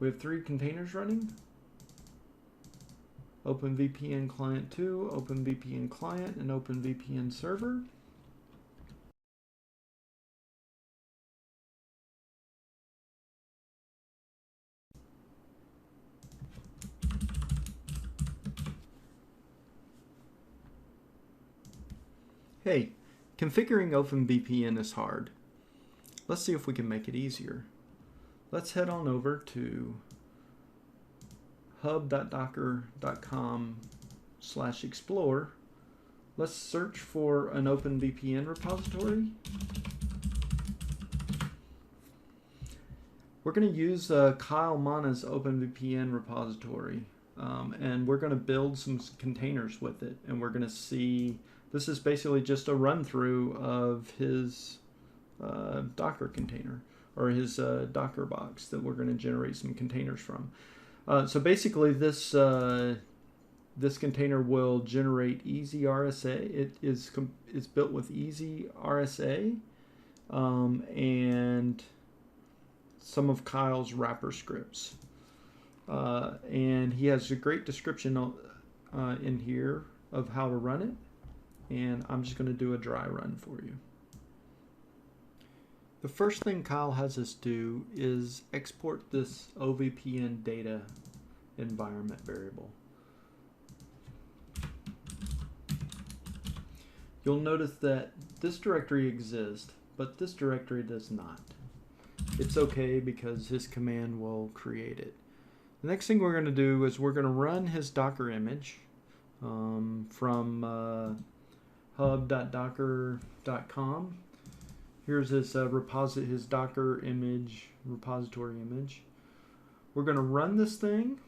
We have 3 containers running. OpenVPN Client 2, OpenVPN Client, and OpenVPN Server. Hey, configuring OpenVPN is hard. Let's see if we can make it easier. Let's head on over to hub.docker.com/explore. Let's search for an OpenVPN repository. We're going to use Kyle Mann's OpenVPN repository, and we're going to build some containers with it, and we're going to see. This is basically just a run through of his Docker container, or his Docker box that we're going to generate some containers from. So basically this this container will generate easy RSA. It's built with easy RSA and some of Kyle's wrapper scripts. And he has a great description in here of how to run it. And I'm just going to do a dry run for you. The first thing Kyle has us do is export this OVPN data environment variable. You'll notice that this directory exists, but this directory does not. It's okay because his command will create it. The next thing we're going to do is we're going to run his Docker image from hub.docker.com. Here's his his Docker image, repository image. We're going to run this thing.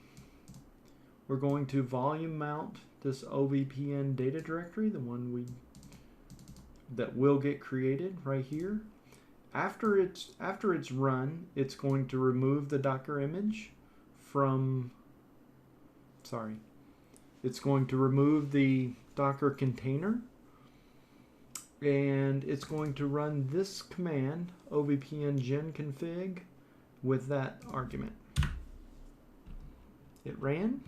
We're going to volume mount this OVPN data directory, the one that will get created right here. After it's run, it's going to remove the Docker image from. It's going to remove the Docker container. And it's going to run this command, ovpn gen config, with that argument. It ran.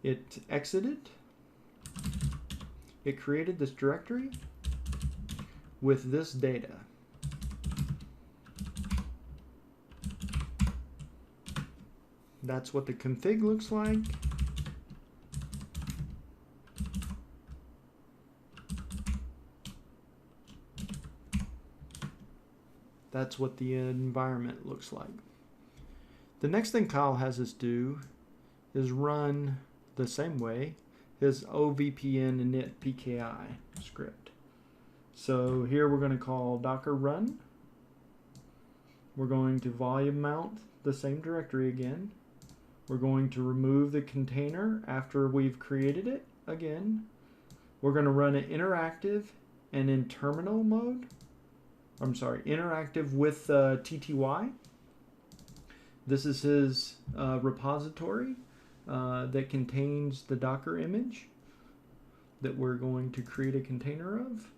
It exited. It created this directory with this data. That's what the config looks like. That's what the environment looks like. The next thing Kyle has us do is run the same way his OVPN init PKI script. So here we're going to call docker run. We're going to volume mount the same directory again. We're going to remove the container after we've created it again. We're going to run it interactive and in terminal mode. Interactive with TTY. This is his repository that contains the Docker image that we're going to create a container of.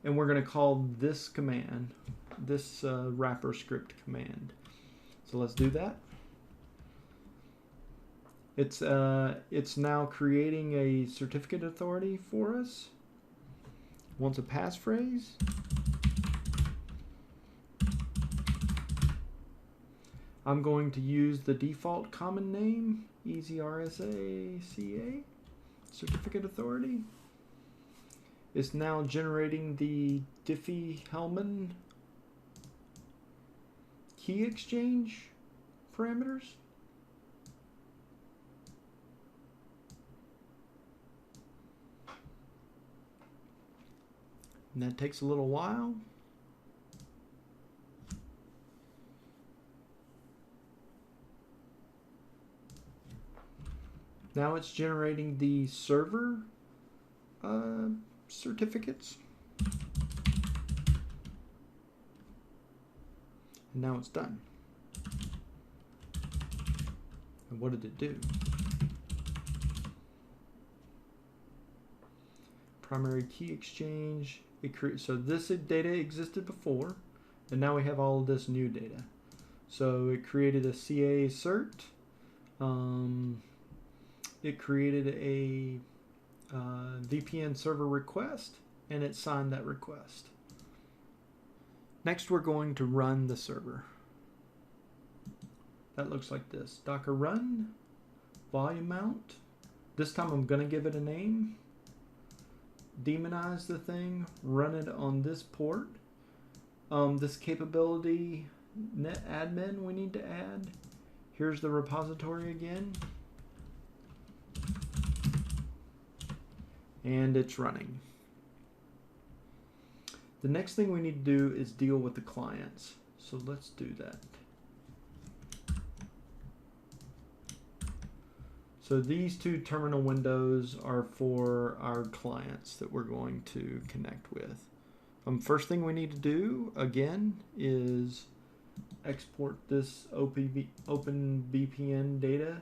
And we're going to call this command, this wrapper script command. So let's do that. It's now creating a certificate authority for us. Wants a passphrase. I'm going to use the default common name, EasyRSA-CA, certificate authority. It's now generating the Diffie-Hellman key exchange parameters. And that takes a little while. Now it's generating the server certificates. And now it's done. And what did it do? Primary key exchange So this data existed before, and now we have all of this new data. So it created a CA cert. It created a VPN server request, and it signed that request. Next, we're going to run the server. That looks like this. Docker run, volume mount. This time I'm going to give it a name. Demonize the thing, run it on this port. This capability net admin we need to add. Here's the repository again. And it's running. The next thing we need to do is deal with the clients. So let's do that. So these two terminal windows are for our clients that we're going to connect with. First thing we need to do, again, is export this OpenVPN data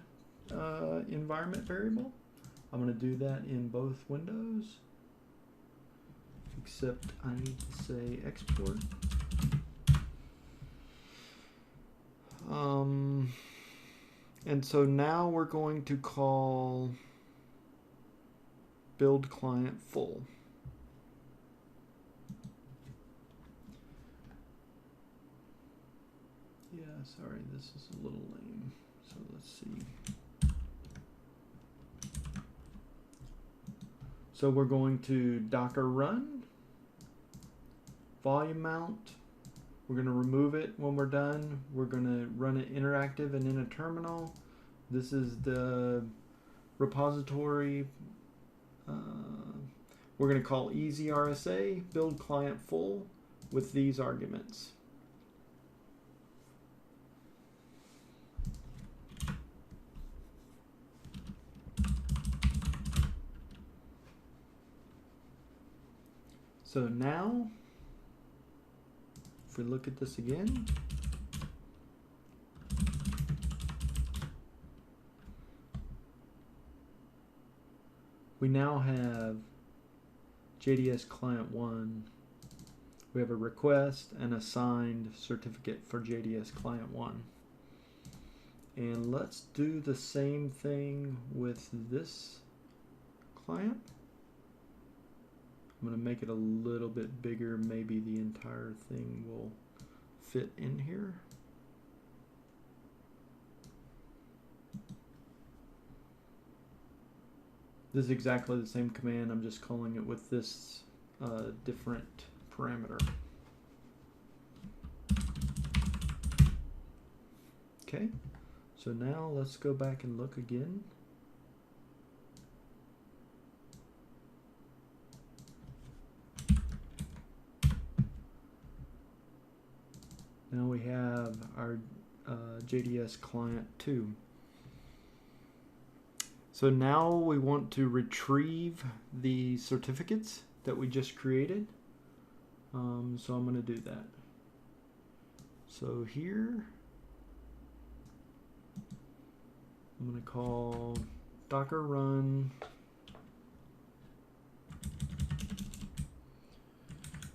environment variable. I'm going to do that in both windows, except I need to say export. And so now we're going to call build client full. Yeah, sorry, this is a little lame. So let's see. So we're going to Docker run, volume mount. We're going to remove it when we're done. We're going to run it interactive and in a terminal. This is the repository. We're going to call easy-RSA, build client full with these arguments. So now, if we look at this again, we now have JDS client 1. We have a request and a signed certificate for JDS client 1. And let's do the same thing with this client. I'm going to make it a little bit bigger. Maybe the entire thing will fit in here. This is exactly the same command. I'm just calling it with this different parameter. Okay, so now let's go back and look again. Now we have our JDS client 2. So now we want to retrieve the certificates that we just created. So I'm going to do that. So here, I'm going to call Docker run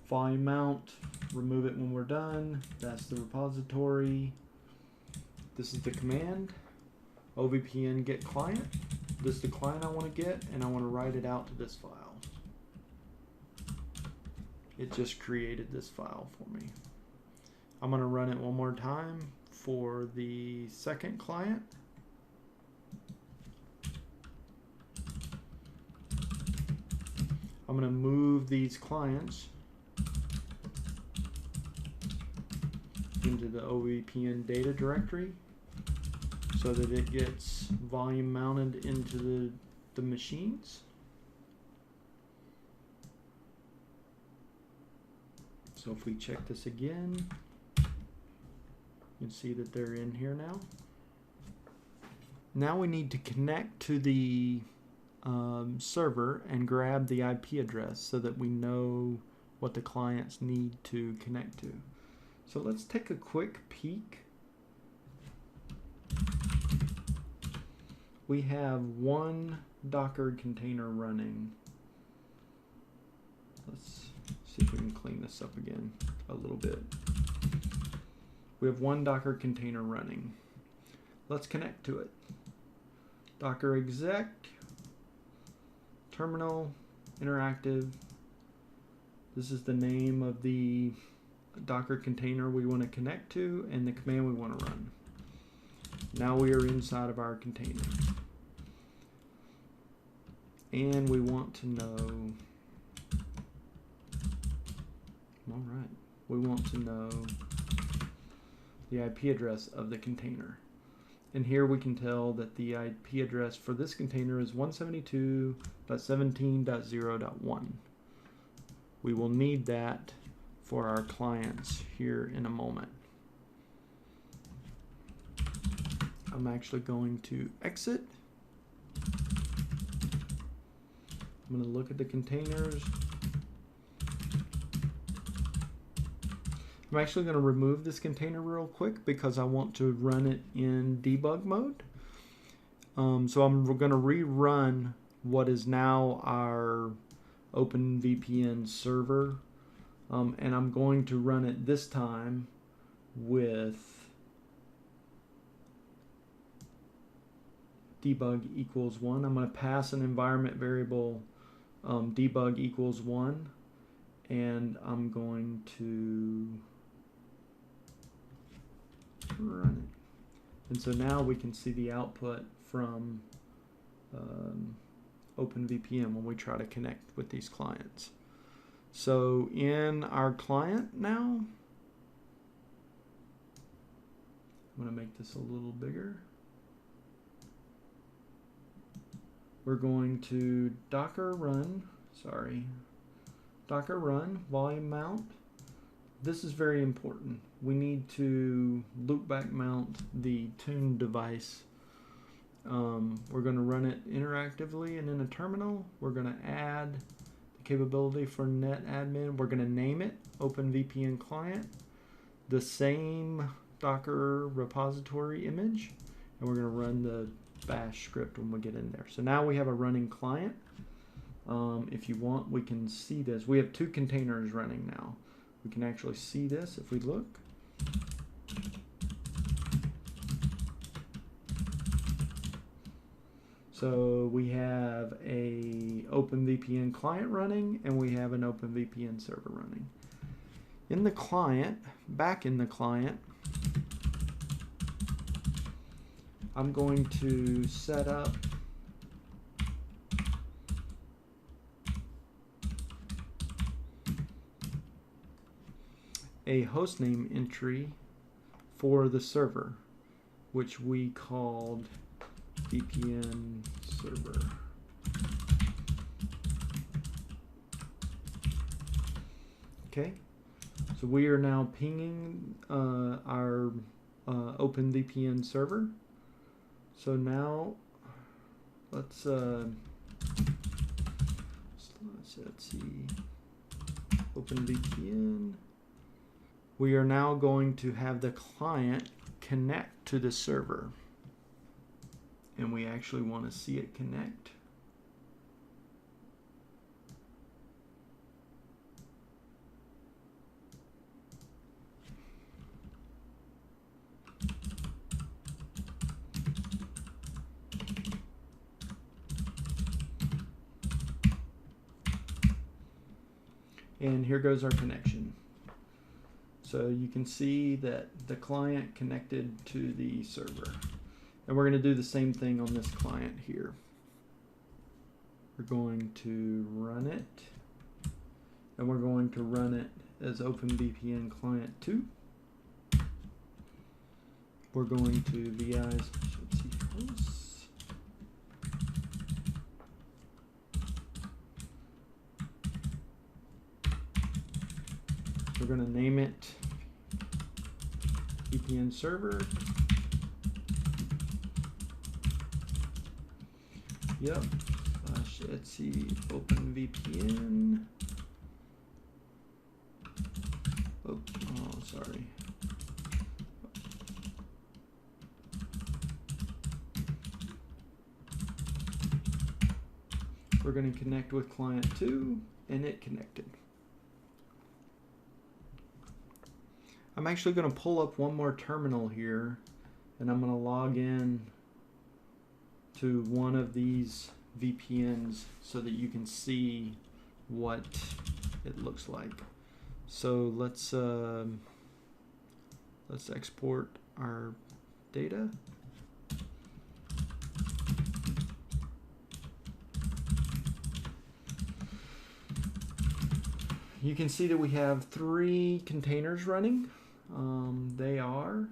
volume mount. Remove it when we're done. That's the repository. This is the command. OVPN get client. This is the client I want to get, and I want to write it out to this file. It just created this file for me. I'm going to run it one more time for the second client. I'm going to move these clients into the OVPN data directory so that it gets volume mounted into the machines. So if we check this again, you can see that they're in here now. Now we need to connect to the server and grab the IP address so that we know what the clients need to connect to. So let's take a quick peek. We have one Docker container running. Let's see clean this up again a little bit. We have one Docker container running. Let's connect to it. Docker exec, terminal, interactive. This is the name of the Docker container we want to connect to and the command we want to run. Now we are inside of our container. And we want to know, all right, we want to know the IP address of the container. And here we can tell that the IP address for this container is 172.17.0.1. We will need that for our clients here in a moment. I'm actually going to exit. I'm going to look at the containers. I'm actually going to remove this container real quick because I want to run it in debug mode. So I'm going to rerun what is now our OpenVPN server. And I'm going to run it this time with debug equals 1. I'm going to pass an environment variable debug equals 1. And I'm going to run it. And so now we can see the output from OpenVPN when we try to connect with these clients. So in our client now, I'm going to make this a little bigger. We're going to Docker run volume mount. This is very important. We need to loopback mount the tuned device. We're going to run it interactively, and in a terminal, we're going to add the capability for netadmin. We're going to name it OpenVPN client, the same Docker repository image, and we're going to run the bash script when we get in there. So now we have a running client. If you want, we can see this. We have two containers running now. We can actually see this if we look. So we have a OpenVPN client running and we have an OpenVPN server running. In the client, back in the client, I'm going to set up a hostname entry for the server, which we called VPN server. Okay, so we are now pinging our OpenVPN server. So now let's see, OpenVPN. We are now going to have the client connect to the server. And we actually want to see it connect. And here goes our connection. So you can see that the client connected to the server. And we're going to do the same thing on this client here. We're going to run it. And we're going to run it as OpenVPN client 2. We're going to VI's hosts. We're going to name it VPN server. Yep. /etc OpenVPN. Oh, sorry. We're going to connect with client 2, and it connected. I'm actually going to pull up one more terminal here, and I'm going to log in to one of these VPNs so that you can see what it looks like. So let's export our data. You can see that we have 3 containers running. They are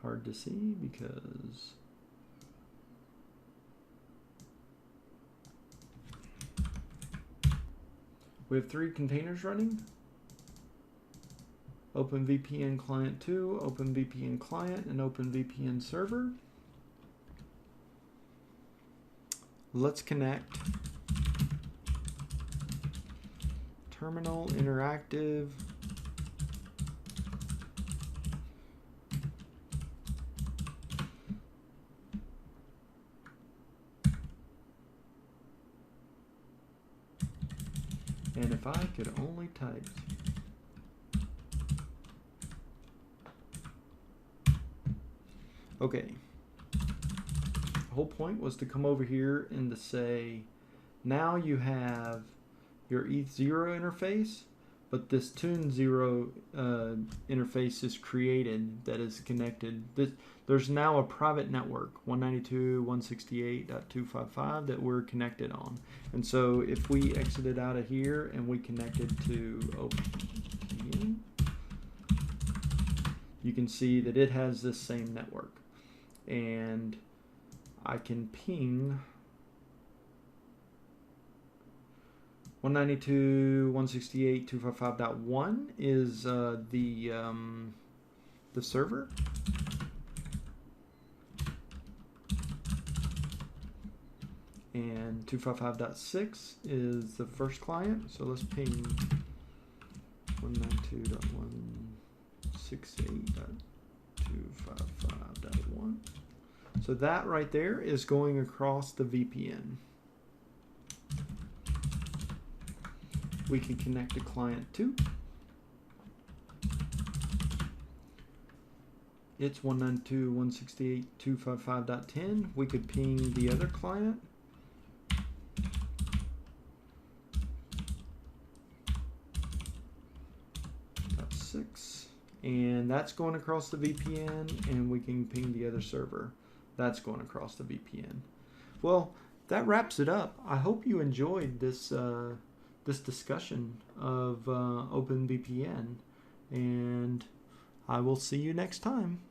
hard to see because we have 3 containers running. OpenVPN Client 2, OpenVPN Client, and OpenVPN Server. Let's connect. Terminal interactive. And if I could only type. Okay. The whole point was to come over here and to say, now you have your ETH0 interface, but this Tune0 interface is created that is connected. There's now a private network, 192.168.255, that we're connected on. And so if we exited out of here and we connected to OpenVPN, you can see that it has this same network. And I can ping 192.168.255.1 is the server. And 255.6 is the first client. So let's ping 192.168.255.1. So that right there is going across the VPN. We can connect to client 2. It's 192.168.255.10. We could ping the other client. .6. And that's going across the VPN, and we can ping the other server. That's going across the VPN. Well, that wraps it up. I hope you enjoyed this this discussion of OpenVPN, and I will see you next time.